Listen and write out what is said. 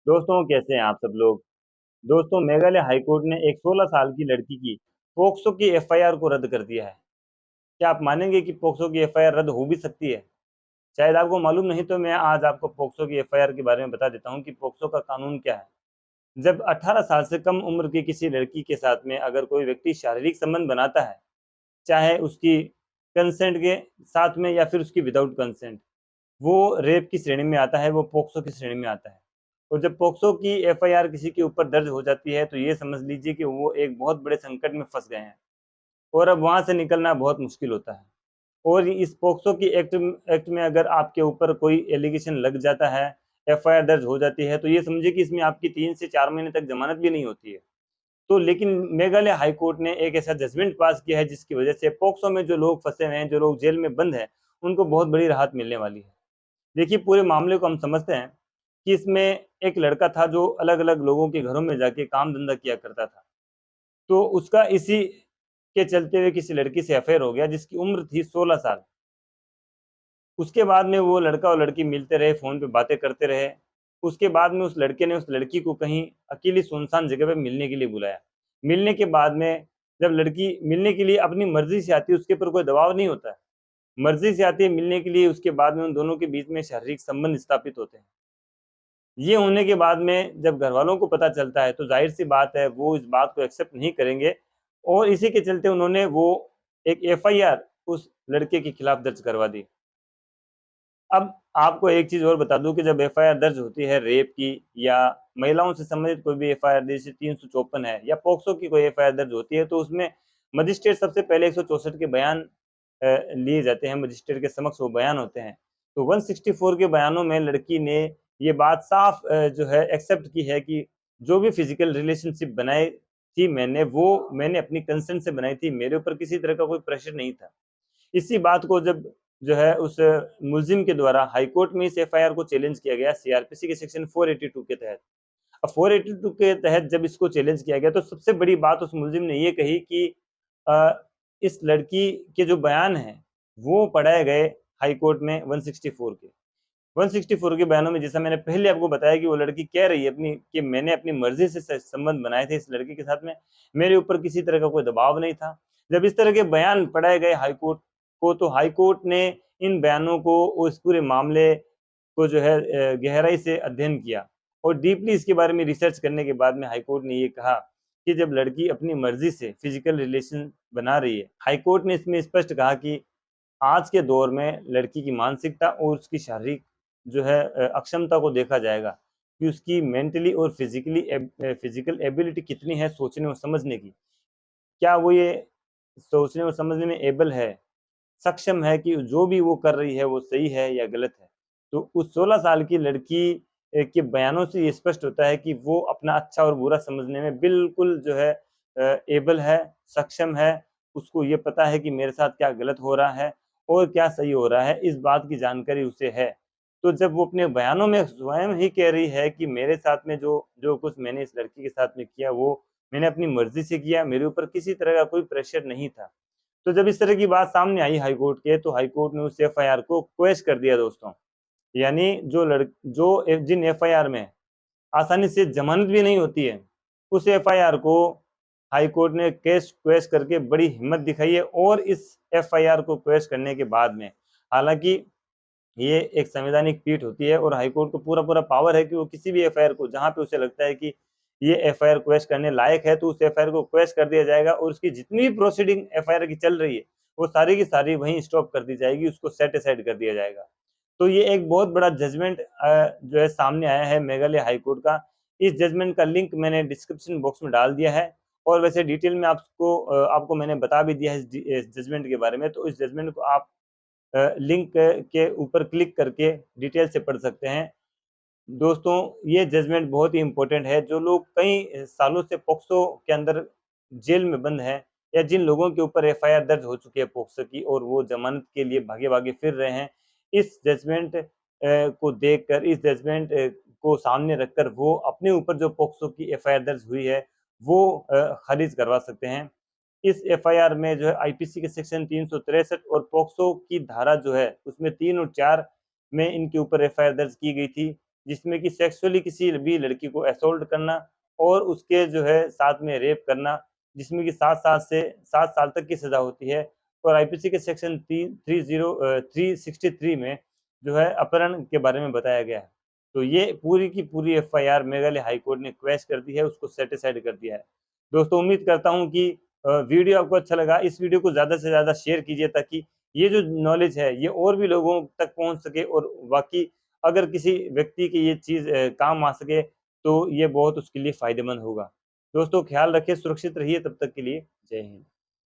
दोस्तों, कैसे हैं आप सब लोग। दोस्तों, मेघालय हाईकोर्ट ने एक 16 साल की लड़की की पोक्सो की एफआईआर को रद्द कर दिया है। क्या आप मानेंगे कि पोक्सो की एफआईआर रद्द हो भी सकती है? शायद आपको मालूम नहीं, तो मैं आज आपको पोक्सो की एफआईआर के बारे में बता देता हूं कि पोक्सो का कानून क्या है। जब 18 साल से कम उम्र की किसी लड़की के साथ में अगर कोई व्यक्ति शारीरिक संबंध बनाता है, चाहे उसकी कंसेंट के साथ में या फिर उसकी विदाउट कंसेंट, वो रेप की श्रेणी में आता है, वो पोक्सो की श्रेणी में आता है। और जब पोक्सो की एफआईआर किसी के ऊपर दर्ज हो जाती है, तो ये समझ लीजिए कि वो एक बहुत बड़े संकट में फंस गए हैं और अब वहां से निकलना बहुत मुश्किल होता है। और इस पोक्सो की एक्ट में अगर आपके ऊपर कोई एलिगेशन लग जाता है, एफआईआर दर्ज हो जाती है, तो ये समझिए कि इसमें आपकी 3 से 4 महीने तक जमानत भी नहीं होती है। तो लेकिन मेघालय हाई कोर्ट ने एक ऐसा जजमेंट पास किया है जिसकी वजह से पोक्सो में जो लोग फंसे हुए हैं, जो लोग जेल में बंद हैं, उनको बहुत बड़ी राहत मिलने वाली है। देखिए, पूरे मामले को हम समझते हैं कि इसमें एक लड़का था जो अलग अलग लोगों के घरों में जाके काम धंधा किया करता था। तो उसका इसी के चलते हुए किसी लड़की से अफेयर हो गया जिसकी उम्र थी 16 साल। उसके बाद में वो लड़का और लड़की मिलते रहे, फ़ोन पे बातें करते रहे। उसके बाद में उस लड़के ने उस लड़की को कहीं अकेली सुनसान जगह पे मिलने के लिए बुलाया। मिलने के बाद में जब लड़की मिलने के लिए अपनी मर्ज़ी से आती है, उसके ऊपर कोई दबाव नहीं होता है। मर्ज़ी से आती है मिलने के लिए, उसके बाद में उन दोनों के बीच में शारीरिक संबंध स्थापित होते हैं। ये होने के बाद में जब घरवालों को पता चलता है, तो ज़ाहिर-सी बात है वो इस बात को एक्सेप्ट नहीं करेंगे और इसी के चलते उन्होंने वो एक एफआईआर उस लड़के के खिलाफ दर्ज करवा दी। अब आपको एक चीज़ और बता दूँ कि जब एफआईआर दर्ज होती है रेप की या महिलाओं से संबंधित कोई भी एफआईआर, जैसे 354 है या पॉक्सो की कोई एफआईआर दर्ज होती है, तो उसमें मजिस्ट्रेट सबसे पहले 164 के बयान लिए जाते हैं, मजिस्ट्रेट के समक्ष वो बयान होते हैं। तो 164 के बयानों में लड़की ने ये बात साफ जो है एक्सेप्ट की है कि जो भी फिजिकल रिलेशनशिप बनाई थी मैंने, वो मैंने अपनी कंसेंट से बनाई थी, मेरे ऊपर किसी तरह का कोई प्रेशर नहीं था। इसी बात को जब जो है उस मुल्जिम के द्वारा हाई कोर्ट में इस एफआईआर को चैलेंज किया गया सीआरपीसी के सेक्शन 482 के तहत। अब 482 के तहत जब इसको चैलेंज किया गया, तो सबसे बड़ी बात उस मुल्जिम ने ये कही कि अ, इस लड़की के जो बयान हैं, वो पढ़ाए गए हाई कोर्ट में 164 के। 164 के बयानों में, जैसा मैंने पहले आपको बताया कि वो लड़की कह रही है अपनी कि मैंने अपनी मर्ज़ी से संबंध बनाए थे इस लड़के के साथ में, मेरे ऊपर किसी तरह का कोई दबाव नहीं था। जब इस तरह के बयान पढ़ाए गए हाई कोर्ट को, तो हाई कोर्ट ने इन बयानों को, उस पूरे मामले को जो है गहराई से अध्ययन किया और डीपली इसके बारे में रिसर्च करने के बाद में हाई कोर्ट ने ये कहा कि जब लड़की अपनी मर्ज़ी से फिज़िकल रिलेशन बना रही है, हाई कोर्ट ने इसमें स्पष्ट कहा कि आज के दौर में लड़की की मानसिकता और उसकी शारीरिक जो है अक्षमता को देखा जाएगा कि उसकी मेंटली और फिजिकल एबिलिटी कितनी है सोचने और समझने की। क्या वो ये सोचने और समझने में एबल है, सक्षम है कि जो भी वो कर रही है वो सही है या गलत है। तो उस 16 साल की लड़की के बयानों से ये स्पष्ट होता है कि वो अपना अच्छा और बुरा समझने में बिल्कुल जो है एबल है, सक्षम है। उसको ये पता है कि मेरे साथ क्या गलत हो रहा है और क्या सही हो रहा है, इस बात की जानकारी उसे है। तो जब वो अपने बयानों में स्वयं ही कह रही है कि मेरे साथ में जो जो कुछ मैंने इस लड़की के साथ में किया, वो मैंने अपनी मर्ज़ी से किया, मेरे ऊपर किसी तरह का कोई प्रेशर नहीं था। तो जब इस तरह की बात सामने आई हाई कोर्ट के, तो हाई कोर्ट ने उस एफआईआर को क्वैश कर दिया दोस्तों। यानी जिन एफआईआर में आसानी से जमानत भी नहीं होती है, उस एफआईआर को हाई कोर्ट ने केस क्वैश करके बड़ी हिम्मत दिखाई है। और इस एफआईआर को क्वैश करने के बाद में, हालाँकि ये एक संवैधानिक पीठ होती है और हाई कोर्ट को पूरा-पूरा पावर है कि वो किसी भी एफआईआर को, जहाँ पे उसे लगता है कि ये एफआईआर क्वैश करने लायक है, तो उस एफआईआर को क्वैश कर दिया जाएगा और उसकी जितनी भी प्रोसीडिंग एफआईआर की चल रही है, वो सारी की सारी वहीं स्टॉप कर दी जाएगी, उसको सेट असाइड कर दिया जाएगा। तो ये एक बहुत बड़ा जजमेंट जो है सामने आया है मेघालय हाई कोर्ट का। इस जजमेंट का लिंक मैंने डिस्क्रिप्शन बॉक्स में डाल दिया है और वैसे डिटेल में आपको मैंने बता भी दिया है इस जजमेंट के बारे में। तो इस जजमेंट को आप लिंक के ऊपर क्लिक करके डिटेल से पढ़ सकते हैं। दोस्तों, ये जजमेंट बहुत ही इम्पोर्टेंट है। जो लोग कई सालों से पॉक्सो के अंदर जेल में बंद हैं या जिन लोगों के ऊपर एफआईआर दर्ज हो चुकी है पॉक्सो की और वो जमानत के लिए भागे-भागे फिर रहे हैं, इस जजमेंट को देखकर, इस जजमेंट को सामने रखकर वो अपने ऊपर जो पॉक्सो की एफआईआर दर्ज हुई है, वो खारिज करवा सकते हैं। इस एफआईआर में जो है आईपीसी के सेक्शन 363 और पॉक्सो की धारा जो है उसमें 3 और 4 में इनके ऊपर एफआईआर दर्ज की गई थी। जिसमें कि सेक्सुअली किसी भी लड़की को असॉल्ट करना और उसके जो है साथ में रेप करना, जिसमें कि 7 साल तक की सजा होती है। और आईपीसी के सेक्शन 363 में जो है अपहरण के बारे में बताया गया है। तो ये पूरी की पूरी एफआईआर मेघालय हाई कोर्ट ने क्वैश कर दी है, उसको सेटिस्फाइड कर दिया है। दोस्तों उम्मीद करता हूँ कि वीडियो आपको अच्छा लगा। इस वीडियो को ज़्यादा से ज़्यादा शेयर कीजिए ताकि ये जो नॉलेज है ये और भी लोगों तक पहुँच सके, और बाकी अगर किसी व्यक्ति की ये चीज़ काम आ सके तो ये बहुत उसके लिए फ़ायदेमंद होगा। दोस्तों ख्याल रखिए, सुरक्षित रहिए, तब तक के लिए जय हिंद।